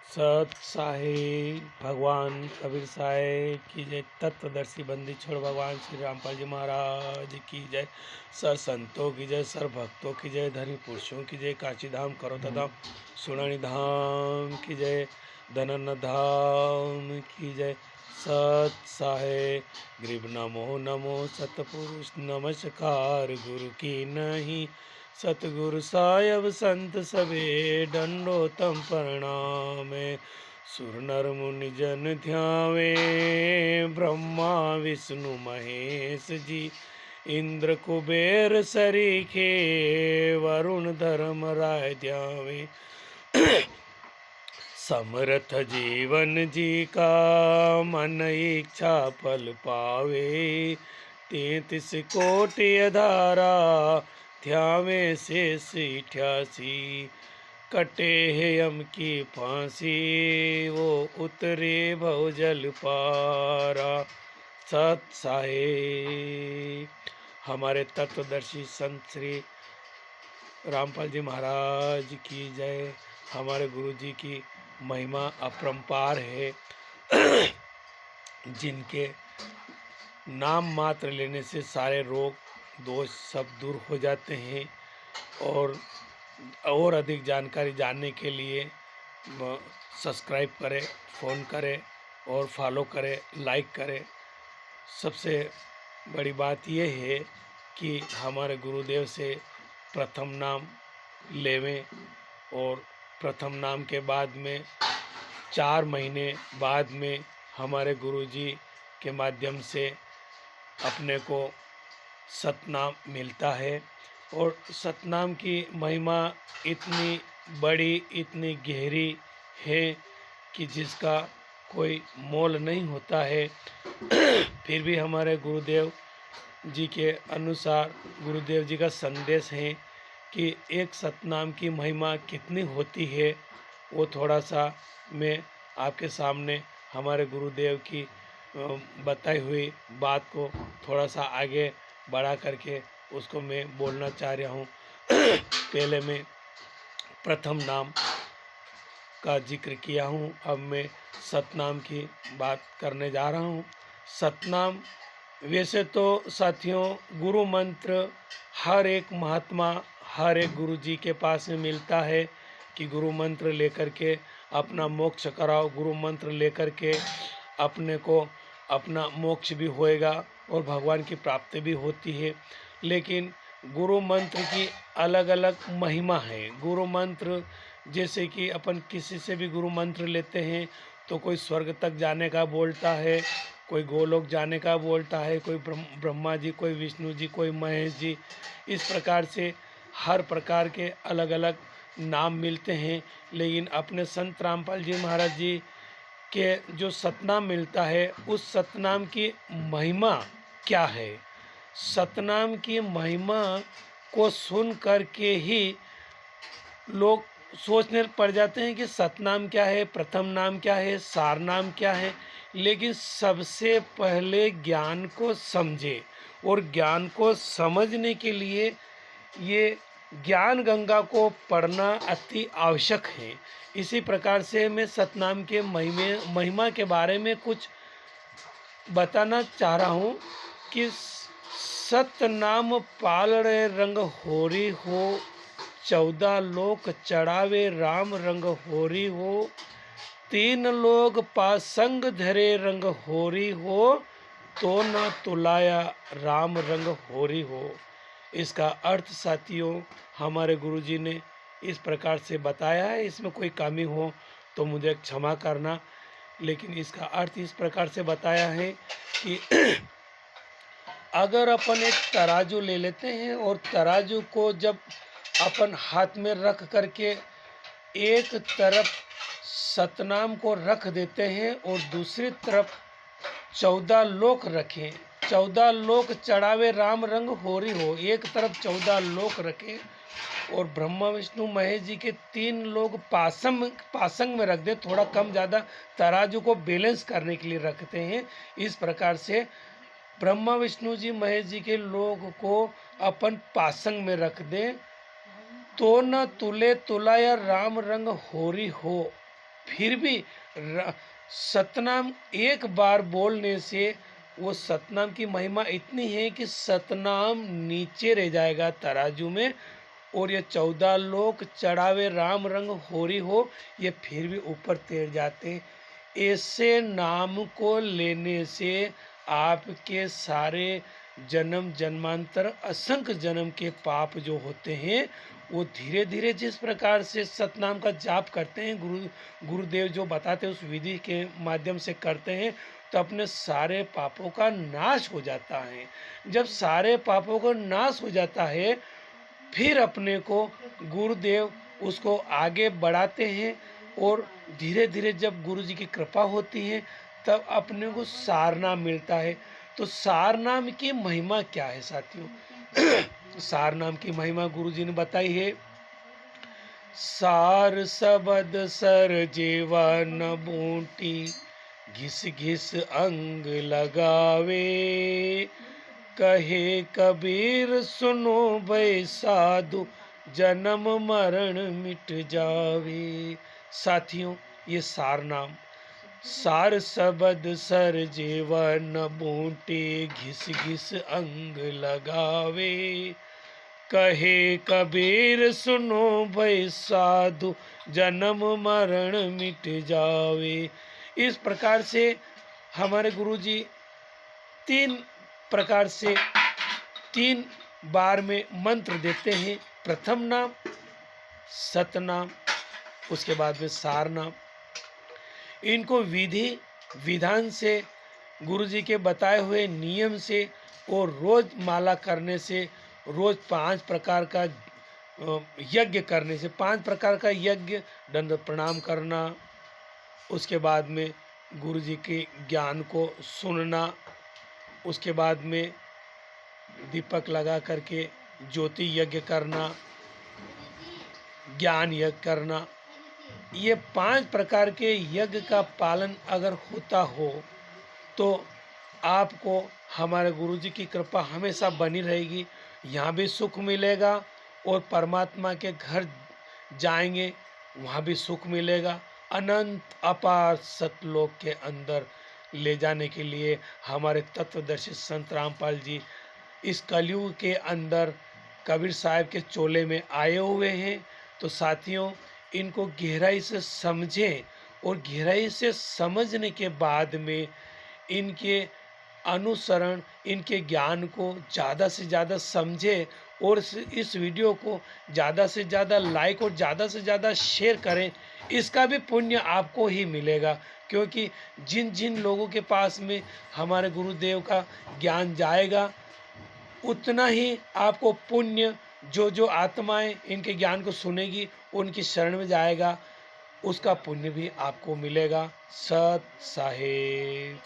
सत साहिब भगवान कबीर साहिब की जय। तत्वदर्शी बंदी छोड़ भगवान श्री रामपाल जी महाराज की जय। सर संतों की जय, सर भक्तों की जय, धनी पुरुषों की जय, काशी धाम करोता धाम सुनानी धाम की जय, धनन धाम की जय। सत साहिब गरीब नमो नमो सतपुरुष नमस्कार गुरु की नहीं। सतगुरु साहेब संत सबे दंडोतम प्रणाम। सुर नर मुनि जन ध्यावे, ब्रह्मा विष्णु महेश जी, इंद्र कुबेर सरीखे, वरुण धर्म राय ध्यावे। समर्थ जीवन जी का मन इच्छा फल पावे, 33 कोटि अधारा ध्यावे शेष 88। कटे है यम की फांसी, वो उतरे भवजल पारा। सत साहिब हमारे तत्वदर्शी संत श्री रामपाल जी महाराज की जय। हमारे गुरु जी की महिमा अपरंपार है, जिनके नाम मात्र लेने से सारे रोग दोष सब दूर हो जाते हैं। और अधिक जानकारी जानने के लिए सब्सक्राइब करें, फ़ोन करें और फॉलो करें, लाइक करें। सबसे बड़ी बात यह है कि हमारे गुरुदेव से प्रथम नाम लेवें, और प्रथम नाम के बाद में 4 महीने बाद में हमारे गुरुजी के माध्यम से अपने को सतनाम मिलता है। और सतनाम की महिमा इतनी बड़ी, इतनी गहरी है कि जिसका कोई मोल नहीं होता है। फिर भी हमारे गुरुदेव जी के अनुसार, गुरुदेव जी का संदेश है कि एक सतनाम की महिमा कितनी होती है, वो थोड़ा सा मैं आपके सामने हमारे गुरुदेव की बताई हुई बात को थोड़ा सा आगे बढ़ा करके उसको मैं बोलना चाह रहा हूँ। पहले मैं प्रथम नाम का जिक्र किया हूँ, अब मैं सतनाम की बात करने जा रहा हूँ। सतनाम वैसे तो साथियों गुरु मंत्र हर एक महात्मा, हर एक गुरु जी के पास में मिलता है कि गुरु मंत्र लेकर के अपना मोक्ष कराओ, गुरु मंत्र लेकर के अपने को अपना मोक्ष भी होएगा और भगवान की प्राप्ति भी होती है। लेकिन गुरु मंत्र की अलग अलग महिमा है। गुरु मंत्र जैसे कि अपन किसी से भी गुरु मंत्र लेते हैं तो कोई स्वर्ग तक जाने का बोलता है, कोई गोलोक जाने का बोलता है, कोई ब्रह्मा जी, कोई विष्णु जी, कोई महेश जी। इस प्रकार से हर प्रकार के अलग अलग नाम मिलते हैं। लेकिन अपने संत रामपाल जी महाराज जी के जो सतनाम मिलता है, उस सतनाम की महिमा क्या है, सतनाम की महिमा को सुन करके ही लोग सोचने पड़ जाते हैं कि सतनाम क्या है, प्रथम नाम क्या है, सार नाम क्या है। लेकिन सबसे पहले ज्ञान को समझे, और ज्ञान को समझने के लिए ये ज्ञान गंगा को पढ़ना अति आवश्यक है। इसी प्रकार से मैं सतनाम के महिमा के बारे में कुछ बताना चाह रहा हूँ कि सतनाम पालड़े रंग होरी हो, 14 लोक चढ़ावे राम रंग होरी हो, 3 लोग पासंग धरे रंग होरी हो, तो न तुलाया राम रंग होरी हो। इसका अर्थ साथियों हमारे गुरुजी ने इस प्रकार से बताया है। इसमें कोई कमी हो तो मुझे क्षमा करना, लेकिन इसका अर्थ इस प्रकार से बताया है कि अगर अपन एक तराजू ले लेते हैं और तराजू को जब अपन हाथ में रख करके एक तरफ सतनाम को रख देते हैं और दूसरी तरफ 14 लोक रखें, 14 लोक चढ़ावे राम रंग होरी हो, एक तरफ 14 लोक रखें और ब्रह्मा विष्णु महेश जी के 3 लोग पासंग में रख दे, थोड़ा कम ज़्यादा तराजू को बैलेंस करने के लिए रखते हैं। इस प्रकार से ब्रह्मा विष्णु जी महेश जी के लोग को अपन पासंग में रख दें, तो न तुले तुलाया राम रंग होरी हो, फिर भी सतनाम एक बार बोलने से वो सतनाम की महिमा इतनी है कि सतनाम नीचे रह जाएगा तराजू में, और ये 14 लोक चढ़ावे राम रंग होरी हो, ये फिर भी ऊपर तैर जाते हैं। ऐसे नाम को लेने से आपके सारे जन्म जन्मांतर असंख्य जन्म के पाप जो होते हैं वो धीरे धीरे, जिस प्रकार से सतनाम का जाप करते हैं, गुरुदेव जो बताते हैं उस विधि के माध्यम से करते हैं, तो अपने सारे पापों का नाश हो जाता है। जब सारे पापों का नाश हो जाता है, फिर अपने को गुरुदेव उसको आगे बढ़ाते हैं, और धीरे धीरे जब गुरु जी की कृपा होती है तब अपने को सारनाम मिलता है। तो सारनाम की महिमा क्या है साथियों? सारनाम की महिमा गुरु जी ने बताई है। सार सबद सर जेवा न बूटी, घिस घिस अंग लगावे, कहे कबीर सुनो भई साधु, जन्म मरण मिट जावे। साथियों, ये सारनाम, सार सबद सर जेवन बूटे, घिस घिस अंग लगावे, कहे कबीर सुनो भई साधु, जन्म मरण मिट जावे। इस प्रकार से हमारे गुरुजी 3 प्रकार से 3 बार में मंत्र देते हैं। प्रथम नाम सतनाम, उसके बाद में सारनाम। इनको विधि विधान से, गुरुजी के बताए हुए नियम से और रोज माला करने से, रोज 5 प्रकार का यज्ञ करने से, 5 प्रकार का यज्ञ, दंड प्रणाम करना, उसके बाद में गुरुजी के ज्ञान को सुनना, उसके बाद में दीपक लगा करके ज्योति यज्ञ करना, ज्ञान यज्ञ करना, ये 5 प्रकार के यज्ञ का पालन अगर होता हो तो आपको हमारे गुरुजी की कृपा हमेशा बनी रहेगी। यहाँ भी सुख मिलेगा और परमात्मा के घर जाएंगे वहाँ भी सुख मिलेगा। अनंत अपार सतलोक के अंदर ले जाने के लिए हमारे तत्वदर्शी संत रामपाल जी इस कलयुग के अंदर कबीर साहब के चोले में आए हुए हैं। तो साथियों, इनको गहराई से समझें, और गहराई से समझने के बाद में इनके अनुसरण, इनके ज्ञान को ज़्यादा से ज़्यादा समझें, और इस वीडियो को ज़्यादा से ज़्यादा लाइक और ज़्यादा से ज़्यादा शेयर करें। इसका भी पुण्य आपको ही मिलेगा, क्योंकि जिन जिन लोगों के पास में हमारे गुरुदेव का ज्ञान जाएगा उतना ही आपको पुण्य, जो जो आत्माएं इनके ज्ञान को सुनेगी उनकी शरण में जाएगा, उसका पुण्य भी आपको मिलेगा। सत साहेब।